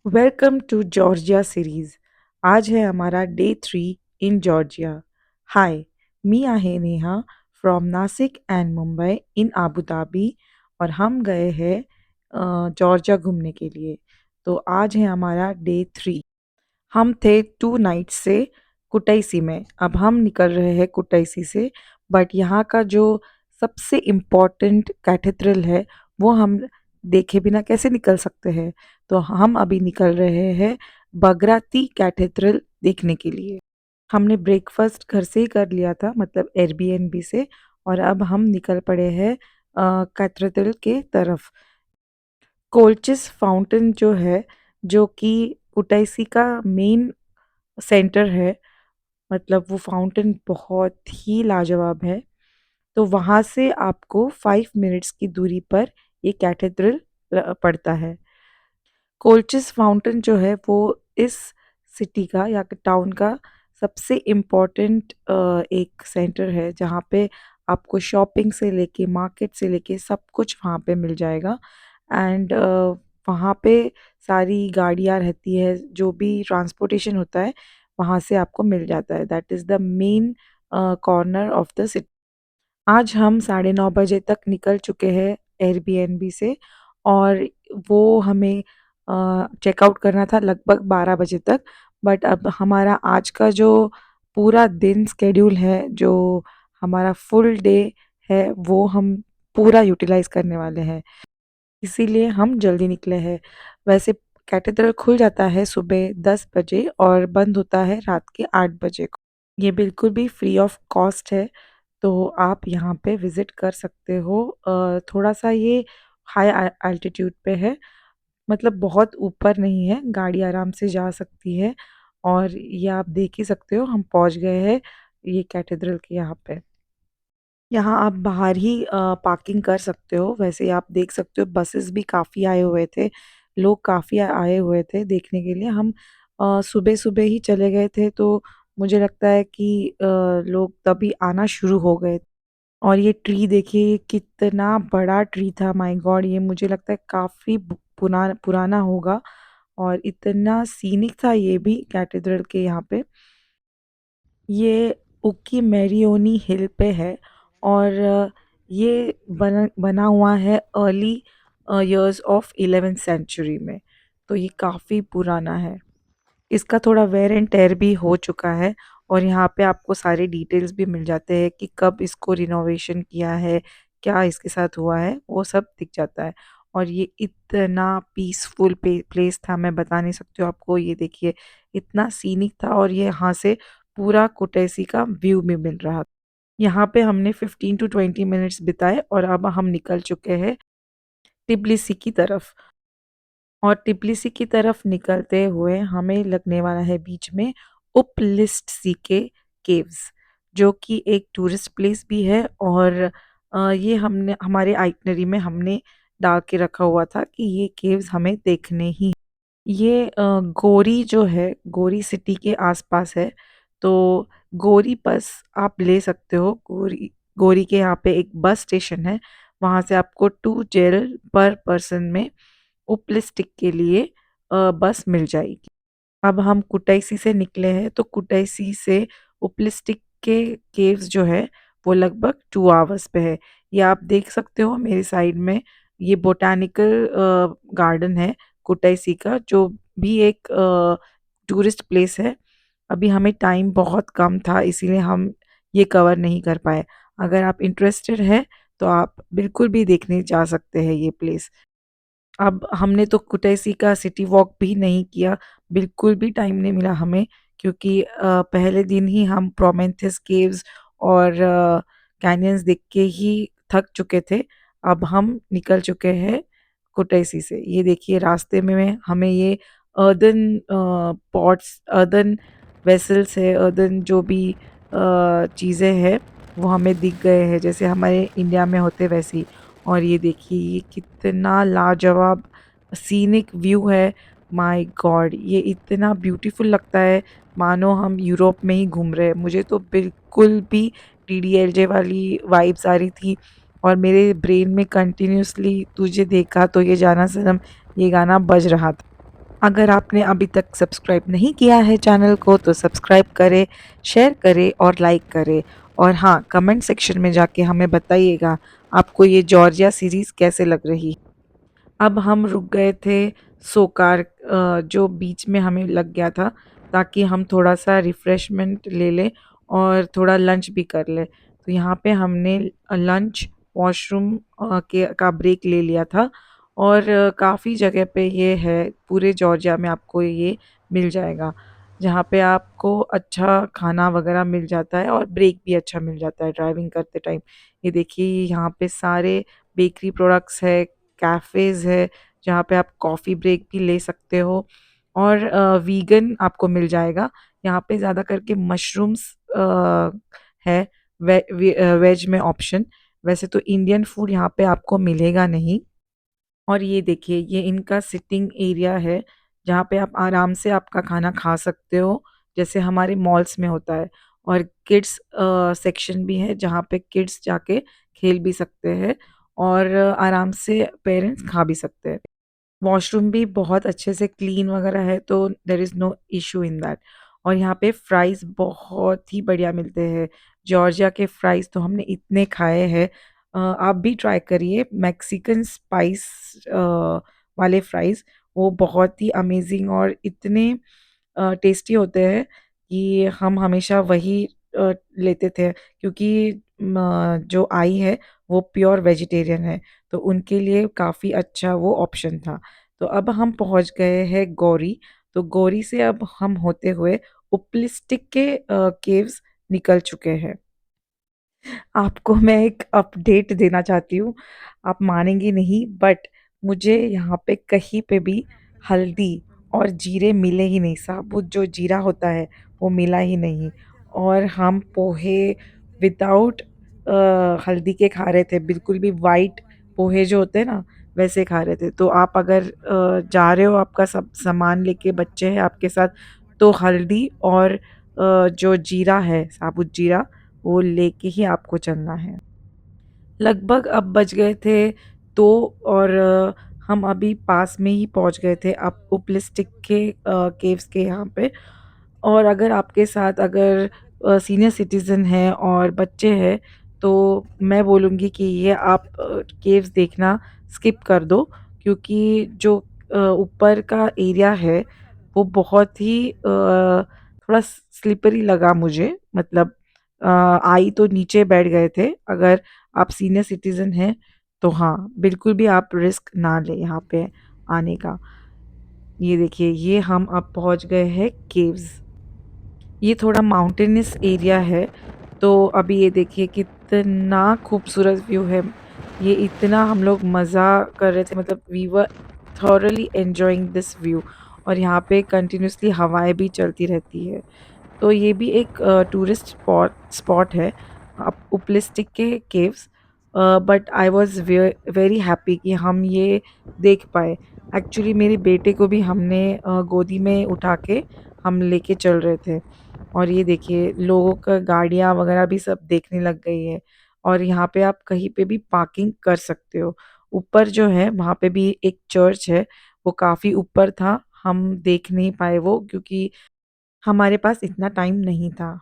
Welcome to Georgia series. आज है हमारा डे 3 इन जॉर्जिया। हाय, मी आहे Neha from Nashik and Mumbai in Abu Dhabi और हम गए हैं जॉर्जिया घूमने के लिए। तो आज है हमारा डे 3। हम थे 2 नाइट से कुटाईसी में। अब हम निकल रहे हैं कुटाईसी से, बट यहाँ का जो सबसे इम्पोर्टेंट कैथेड्रल है वो हम देखे बिना कैसे निकल सकते हैं। तो हम अभी निकल रहे हैं बगराती कैथेड्रल देखने के लिए। हमने ब्रेकफास्ट घर से ही कर लिया था, मतलब एयरबीएनबी से। और अब हम निकल पड़े हैं कैथेड्रल के तरफ। कोल्चिस फाउंटेन जो है, जो कि कुटाईसी का मेन सेंटर है, मतलब वो फाउंटेन बहुत ही लाजवाब है। तो वहाँ से आपको 5 मिनट्स की दूरी पर ये कैथेड्रल पड़ता है। कोल्चिस फाउंटेन जो है वो इस सिटी का या टाउन का सबसे इम्पोर्टेंट एक सेंटर है, जहाँ पे आपको शॉपिंग से लेके मार्केट से लेके सब कुछ वहाँ पे मिल जाएगा। एंड वहाँ पे सारी गाड़ियाँ रहती है, जो भी ट्रांसपोर्टेशन होता है वहाँ से आपको मिल जाता है। That is the main corner of the city. आज हम 9:30 बजे तक निकल चुके हैं एयरबीएनबी से, और वो हमें चेकआउट करना था लगभग 12 बजे तक। बट अब हमारा आज का जो पूरा दिन स्केड्यूल है, जो हमारा फुल डे है, वो हम पूरा यूटिलाइज करने वाले हैं, इसीलिए हम जल्दी निकले हैं। वैसे कैथेड्रल खुल जाता है सुबह 10 बजे और बंद होता है रात के 8 बजे को। ये बिल्कुल भी फ्री ऑफ कॉस्ट है, तो आप यहाँ पे विज़िट कर सकते हो। थोड़ा सा ये हाई एल्टीट्यूड पे है, मतलब बहुत ऊपर नहीं है, गाड़ी आराम से जा सकती है। और ये आप देख ही सकते हो, हम पहुँच गए हैं ये कैथेड्रल के यहाँ पे। यहाँ आप बाहर ही पार्किंग कर सकते हो। वैसे आप देख सकते हो बसेस भी काफ़ी आए हुए थे, लोग काफ़ी आए हुए थे देखने के लिए। हम सुबह-सुबह ही चले गए थे, तो मुझे लगता है कि लोग तभी आना शुरू हो गए। और ये ट्री देखिए, कितना बड़ा ट्री था, माय गॉड! ये मुझे लगता है काफ़ी पुराना होगा, और इतना सीनिक था ये भी कैथेड्रल के यहाँ पे। ये उक्की मेरियोनी हिल पे है, और ये बना हुआ है early years of 11th century में। तो ये काफ़ी पुराना है। इसका थोड़ा वेयर एंड टेयर भी हो चुका है, और यहाँ पे आपको सारे डिटेल्स भी मिल जाते हैं कि कब इसको रिनोवेशन किया है, क्या इसके साथ हुआ है, वो सब दिख जाता है। और ये इतना पीसफुल प्लेस था, मैं बता नहीं सकती हूँ आपको। ये देखिए, इतना सीनिक था, और ये यहाँ से पूरा कुटैसी का व्यू भी मिल रहा था। यहाँ पे हमने 15 to 20 मिनट्स बिताए, और अब हम निकल चुके हैं टिब्लिसी की तरफ। और टिब्लिसी की तरफ निकलते हुए हमें लगने वाला है बीच में उपलिस्ट सी के केव्स, जो कि एक टूरिस्ट प्लेस भी है। और ये हमने हमारे आइटनरी में हमने डाल के रखा हुआ था कि ये केव्स हमें देखने ही। ये गोरी जो है, गोरी सिटी के आसपास है। तो गोरी बस आप ले सकते हो। गोरी गोरी के यहाँ पे एक बस स्टेशन है, वहाँ से आपको 2 जेल पर पर्सन में उपलिस्टिक के लिए बस मिल जाएगी। अब हम कुटाईसी से निकले हैं, तो कुटाईसी से उपलिस्टिक के केव्स जो है वो लगभग 2 आवर्स पे है। ये आप देख सकते हो मेरी साइड में, ये बोटानिकल गार्डन है कुटाईसी का, जो भी एक टूरिस्ट प्लेस है। अभी हमें टाइम बहुत कम था, इसीलिए हम ये कवर नहीं कर पाए। अगर आप इंटरेस्टेड हैं तो आप बिल्कुल भी देखने जा सकते हैं ये प्लेस। अब हमने तो कुटैसी का सिटी वॉक भी नहीं किया, बिल्कुल भी टाइम नहीं मिला हमें, क्योंकि पहले दिन ही हम प्रोमेंथस केव्स और कैनियंस देख के ही थक चुके थे। अब हम निकल चुके हैं कुटैसी से। ये देखिए, रास्ते में हमें ये अर्दन पॉट्स, अर्दन वेसल्स है, अर्दन जो भी चीज़ें हैं वो हमें दिख गए हैं, जैसे हमारे इंडिया में होते वैसे ही। और ये देखिए, ये कितना लाजवाब सीनिक व्यू है। My God! ये इतना ब्यूटीफुल लगता है, मानो हम यूरोप में ही घूम रहे हैं। मुझे तो बिल्कुल भी डीडीएलजे वाली वाइब्स आ रही थी, और मेरे ब्रेन में कंटिन्यूअसली तुझे देखा तो ये जाना सनम, ये गाना बज रहा था। अगर आपने अभी तक सब्सक्राइब नहीं किया है चैनल को तो सब्सक्राइब करें, शेयर करें और लाइक करें। और हाँ, कमेंट सेक्शन में जाके हमें बताइएगा आपको ये जॉर्जिया सीरीज़ कैसे लग रही। अब हम रुक गए थे सोकार, जो बीच में हमें लग गया था, ताकि हम थोड़ा-सा रिफ्रेशमेंट ले लें और थोड़ा लंच भी कर लें। तो यहाँ पे हमने लंच, वॉशरूम के का ब्रेक ले लिया था। और काफ़ी जगह पे ये है, पूरे जॉर्जिया में आपको ये मिल जाएगा, जहाँ पे आपको अच्छा खाना वगैरह मिल जाता है और ब्रेक भी अच्छा मिल जाता है ड्राइविंग करते टाइम। ये देखिए यहाँ पे सारे बेकरी प्रोडक्ट्स है, कैफ़ेज़ है, जहाँ पे आप कॉफ़ी ब्रेक भी ले सकते हो। और वीगन आपको मिल जाएगा। यहाँ पे ज़्यादा करके मशरूम्स है, वेज में ऑप्शन। वैसे तो इंडियन फूड यहाँ पे आपको मिलेगा नहीं। और ये देखिए, ये इनका सिटिंग एरिया है, जहाँ पे आप आराम से आपका खाना खा सकते हो, जैसे हमारे मॉल्स में होता है। और किड्स सेक्शन भी है, जहाँ पे किड्स जाके खेल भी सकते हैं और आराम से पेरेंट्स खा भी सकते हैं। वॉशरूम भी बहुत अच्छे से क्लीन वगैरह है, तो there is no issue in that. और यहाँ पे फ्राइज़ बहुत ही बढ़िया मिलते हैं। जॉर्जिया के फ्राइज़ तो हमने इतने खाए हैं। आप भी ट्राई करिए मेक्सिकन स्पाइस वाले फ्राइज़। वो बहुत ही अमेज़िंग और इतने टेस्टी होते हैं कि हम हमेशा वही लेते थे, क्योंकि जो आई है वो प्योर वेजिटेरियन है, तो उनके लिए काफ़ी अच्छा वो ऑप्शन था। तो अब हम पहुँच गए हैं गौरी। तो गौरी से अब हम होते हुए उप्लिस्टिक के केव्स निकल चुके हैं। आपको मैं एक अपडेट देना चाहती हूँ, आप मानेंगी नहीं, बट मुझे यहाँ पे कहीं पे भी हल्दी और जीरे मिले ही नहीं, साबुत जो जीरा होता है वो मिला ही नहीं। और हम पोहे विदाउट हल्दी के खा रहे थे, बिल्कुल भी वाइट पोहे जो होते हैं ना, वैसे खा रहे थे। तो आप अगर जा रहे हो, आपका सब सामान लेके, बच्चे हैं आपके साथ, तो हल्दी और जो जीरा है, साबुत जीरा, वो लेके ही आपको चलना है। लगभग अब बज गए थे 2 और हम अभी पास में ही पहुँच गए थे अप उप्लिस्टिक के केव्स के यहाँ पे। और अगर आपके साथ अगर सीनियर सिटीज़न हैं और बच्चे हैं, तो मैं बोलूँगी कि ये आप केव्स देखना स्किप कर दो, क्योंकि जो ऊपर का एरिया है, वो बहुत ही थोड़ा स्लिपरी लगा मुझे। मतलब आई तो नीचे बैठ गए थे। अगर आप सीनियर सिटीज़न हैं, तो हाँ, बिल्कुल भी आप रिस्क ना लें यहाँ पे आने का। ये देखिए, ये हम अब पहुँच गए हैं केव्स। ये थोड़ा माउंटेनस एरिया है, तो अभी ये देखिए कितना खूबसूरत व्यू है। ये इतना हम लोग मज़ा कर रहे थे, मतलब we were thoroughly enjoying this view. और यहाँ पे कंटिन्यूअसली हवाएँ भी चलती रहती है। तो ये भी एक टूरिस्ट स्पॉट है, उपलिस्टिक के caves. But I was very happy कि हम ये देख पाए। एक्चुअली मेरे बेटे को भी हमने गोदी में उठा के हम लेके चल रहे थे। और ये देखिए, लोगों का गाड़ियाँ वगैरह भी सब देखने लग गई है। और यहाँ पे आप कहीं पे भी पार्किंग कर सकते हो। ऊपर जो है वहाँ पे भी एक चर्च है, वो काफ़ी ऊपर था, हम देख नहीं पाए वो, क्योंकि हमारे पास इतना टाइम नहीं था।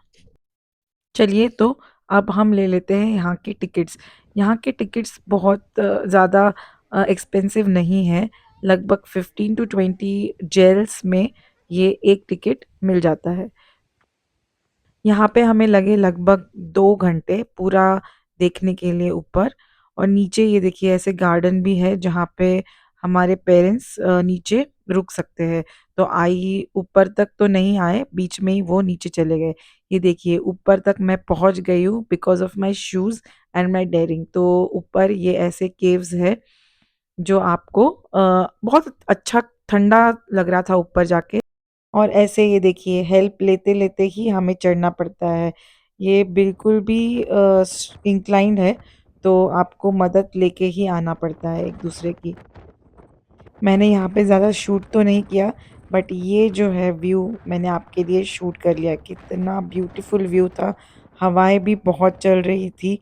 चलिए, तो अब हम ले लेते हैं यहाँ की टिकट्स। यहाँ के टिकट्स बहुत ज़्यादा एक्सपेंसिव नहीं है। लगभग 15 टू 20 जेल्स में ये एक टिकट मिल जाता है। यहाँ पे हमें लगे लगभग 2 घंटे पूरा देखने के लिए ऊपर। और नीचे ये देखिए, ऐसे गार्डन भी है जहाँ पे हमारे पेरेंट्स नीचे रुक सकते हैं। तो आई ऊपर तक तो नहीं आए, बीच में ही वो नीचे चले गए। ये देखिए, ऊपर तक मैं पहुँच गई हूँ because of my shoes and my daring. तो ऊपर ये ऐसे केव्स है, जो आपको बहुत अच्छा ठंडा लग रहा था ऊपर जाके। और ऐसे ये देखिए, हेल्प लेते-लेते ही हमें चढ़ना पड़ता है। ये बिल्कुल भी इंक्लाइंड है, तो आपको मदद लेके ही आना पड़ता है एक-दूसरे की। मैंने यहाँ पे ज़्यादा शूट तो नहीं किया, बट ये जो है व्यू मैंने आपके लिए शूट कर लिया। कितना ब्यूटीफुल व्यू था, हवाएँ भी बहुत चल रही थी।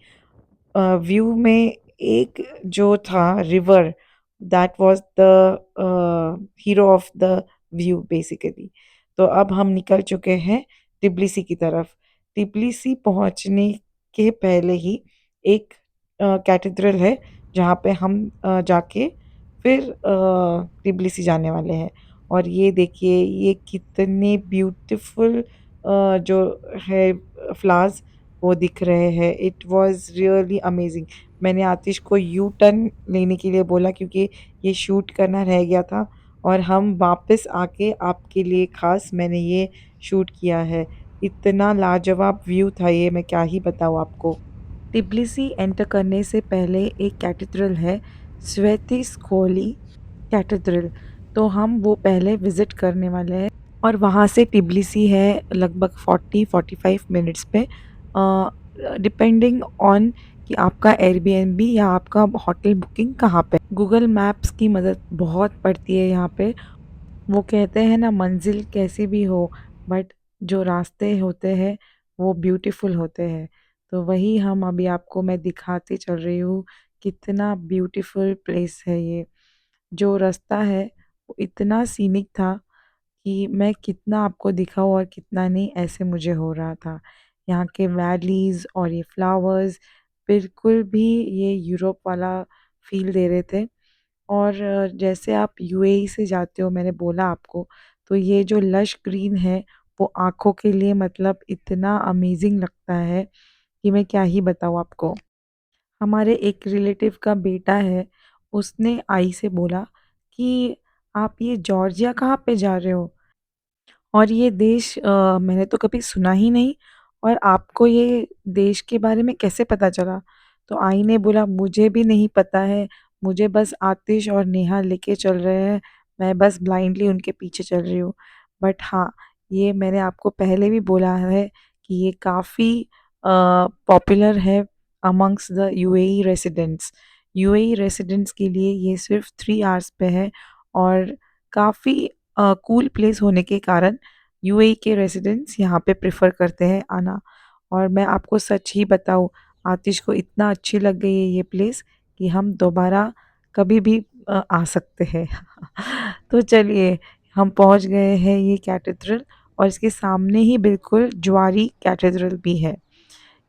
व्यू में एक जो था river, that was the hero of the view basically. तो अब हम निकल चुके हैं टिब्लिसी की तरफ। टिब्लिसी पहुंचने के पहले ही एक कैथेड्रल है जहाँ पे हम जाके फिर टिब्लिसी जाने वाले हैं। और ये देखिए ये कितने ब्यूटीफुल जो है फ्लावर्स वो दिख रहे हैं। It was really amazing. मैंने आतिश को यू टर्न लेने के लिए बोला क्योंकि ये शूट करना रह गया था और हम वापस आके आपके लिए खास मैंने ये शूट किया है। इतना लाजवाब व्यू था ये, मैं क्या ही बताऊँ आपको। टिब्लिसी एंटर करने से पहले एक कैथेड्रल है, स्वेतिस्कोली कैथेड्रल। तो हम वो पहले विज़िट करने वाले हैं और वहाँ से टिब्लिसी है लगभग 40-45 मिनट्स पे, डिपेंडिंग ऑन कि आपका एयरबीएनबी या आपका होटल बुकिंग कहाँ पे। गूगल मैप्स की मदद बहुत पड़ती है यहाँ पे। वो कहते हैं ना मंजिल कैसी भी हो बट जो रास्ते होते हैं वो ब्यूटीफुल होते हैं। तो वही हम अभी आपको मैं दिखाती चल रही हूँ। कितना ब्यूटीफुल प्लेस है ये। जो रास्ता है वो इतना सीनिक था कि मैं कितना आपको दिखाऊँ और कितना नहीं, ऐसे मुझे हो रहा था। यहाँ के वैलीज़ और ये फ्लावर्स बिल्कुल भी ये यूरोप वाला फ़ील दे रहे थे। और जैसे आप यूएई से जाते हो मैंने बोला आपको, तो ये जो लश ग्रीन है वो आँखों के लिए मतलब इतना अमेज़िंग लगता है कि मैं क्या ही बताऊँ आपको। हमारे एक रिलेटिव का बेटा है, उसने आई से बोला कि आप ये जॉर्जिया कहाँ पे जा रहे हो? और ये देश मैंने तो कभी सुना ही नहीं और आपको ये देश के बारे में कैसे पता चला? तो आई ने बोला मुझे भी नहीं पता है, मुझे बस आतिश और नेहा लेके चल रहे हैं, मैं बस ब्लाइंडली उनके पीछे चल रही हूँ। बट हाँ, ये मैंने आपको पहले भी बोला है कि ये काफ़ी पॉपुलर है amongst the UAE residents. UAE residents के लिए ये सिर्फ 3 आवर्स पे है और काफ़ी कूल प्लेस होने के कारण यूएई के रेसिडेंट्स यहाँ पे प्रेफर करते हैं आना। और मैं आपको सच ही बताऊँ, आतिश को इतना अच्छी लग गई है ये प्लेस कि हम दोबारा कभी भी आ सकते हैं। तो चलिए हम पहुँच गए हैं ये कैथेड्रल और इसके सामने ही बिल्कुल ज्वारी कैथेड्रल भी है।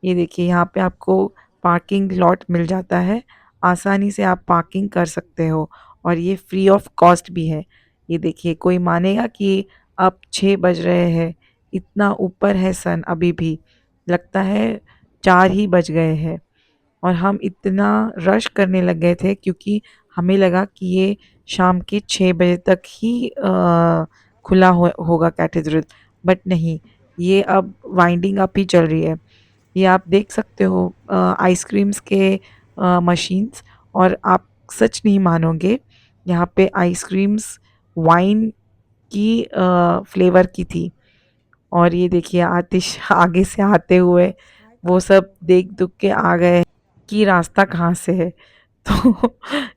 ये देखिए यहाँ पे आपको पार्किंग लॉट मिल जाता है, आसानी से आप पार्किंग कर सकते हो और ये फ्री ऑफ कॉस्ट भी है। ये देखिए कोई मानेगा कि अब 6 बज रहे हैं, इतना ऊपर है सन अभी भी, लगता है 4 ही बज गए हैं। और हम इतना रश करने लग गए थे क्योंकि हमें लगा कि ये शाम के 6 बजे तक ही खुला होगा कैथेड्रल, बट नहीं, ये अब वाइंडिंग अप ही चल रही है। ये आप देख सकते हो आइसक्रीम्स के मशीन्स, और आप सच नहीं मानोगे, यहाँ पे आइसक्रीम्स वाइन की फ्लेवर की थी। और ये देखिए आतिश आगे से आते हुए वो सब देख दुख के आ गए कि रास्ता कहाँ से है। तो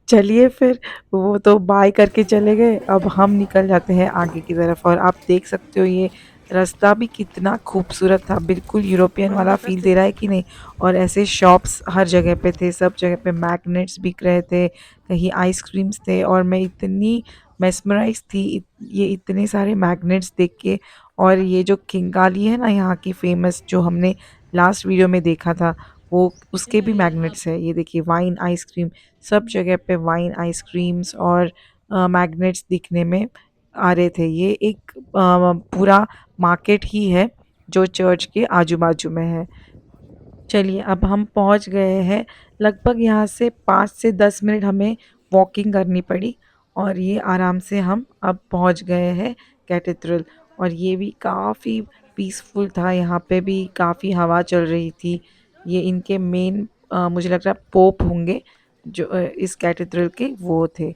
चलिए फिर, वो तो बाय करके चले गए, अब हम निकल जाते हैं आगे की तरफ। और आप देख सकते हो ये रास्ता भी कितना खूबसूरत था, बिल्कुल यूरोपियन वाला फील दे रहा है कि नहीं। और ऐसे शॉप्स हर जगह पे थे, सब जगह पे मैग्नेट्स बिक रहे थे, कहीं आइसक्रीम्स थे, और मैं इतनी मेस्मराइज थी ये इतने सारे मैग्नेट्स देख के। और ये जो किंगाली है ना यहाँ की फेमस, जो हमने लास्ट वीडियो में देखा था, वो उसके भी मैग्नेट्स है। ये देखिए वाइन आइसक्रीम, सब जगह पे वाइन आइसक्रीम्स और मैग्नेट्स दिखने में आ रहे थे। ये एक पूरा मार्केट ही है जो चर्च के आजू बाजू में है। चलिए अब हम पहुंच गए हैं। लगभग यहाँ से 5 से 10 मिनट हमें वॉकिंग करनी पड़ी और ये आराम से हम अब पहुंच गए हैं कैथेड्रल। और ये भी काफ़ी पीसफुल था, यहाँ पे भी काफ़ी हवा चल रही थी। ये इनके मेन मुझे लग रहा है पोप होंगे जो इस कैथेड्रल के वो थे।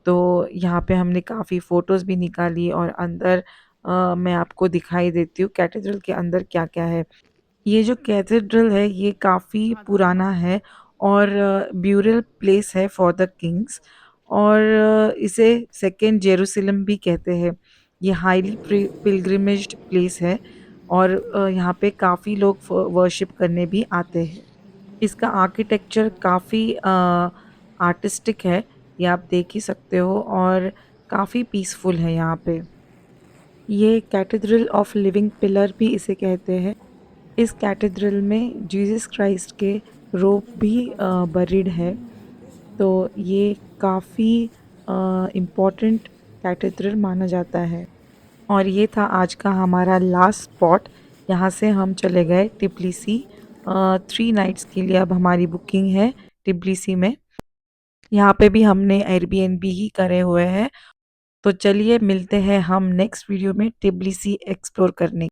तो यहाँ पे हमने काफ़ी फ़ोटोज़ भी निकाली और अंदर मैं आपको दिखाई देती हूँ कैथेड्रल के अंदर क्या क्या है। ये जो कैथेड्रल है ये काफ़ी पुराना है और ब्यूरल प्लेस है फॉर द किंग्स, और इसे सेकेंड जेरूसलम भी कहते हैं। ये हाईली पिलग्रिमेज्ड प्लेस है और यहाँ पे काफ़ी लोग वर्शिप करने भी आते हैं। इसका आर्किटेक्चर काफ़ी आर्टिस्टिक है, ये आप देख ही सकते हो, और काफ़ी पीसफुल है यहाँ पे। ये कैथेड्रल ऑफ लिविंग पिलर भी इसे कहते हैं। इस कैथेड्रल में जीसस क्राइस्ट के रोब भी बरीड है। तो ये काफ़ी इम्पोर्टेंट कैथेड्रल माना जाता है। और ये था आज का हमारा लास्ट स्पॉट। यहाँ से हम चले गए टिब्लिसी 3 नाइट्स के लिए। अब हमारी बुकिंग है टिब्लिसी में। यहाँ पे भी हमने एयरबीएनबी ही करे हुए हैं। तो चलिए मिलते हैं हम नेक्स्ट वीडियो में टिब्लिसी एक्सप्लोर करने।